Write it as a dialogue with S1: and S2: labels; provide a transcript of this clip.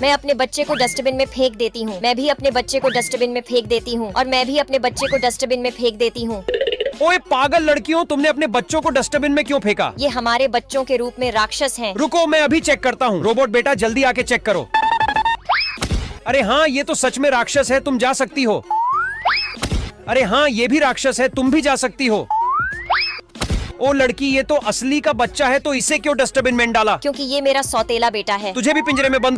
S1: मैं अपने बच्चे को डस्टबिन में फेंक देती हूँ। मैं भी अपने बच्चे को डस्टबिन में फेंक देती हूँ। और मैं भी अपने बच्चे को डस्टबिन में फेंक देती हूँ।
S2: ओए पागल लड़कियों, तुमने अपने बच्चों को डस्टबिन में क्यों फेंका?
S1: ये हमारे बच्चों के रूप में राक्षस हैं।
S2: रुको, मैं अभी चेक करता हूँ। रोबोट बेटा जल्दी आके चेक करो। अरे हाँ, ये तो सच में राक्षस है, तुम जा सकती हो। अरे हाँ, ये भी राक्षस है, तुम भी जा सकती हो। ओ लड़की, ये तो असली का बच्चा है, तो इसे क्यों डस्टबिन में डाला?
S1: क्योंकि ये मेरा सौतेला बेटा है।
S2: तुझे भी पिंजरे में बंद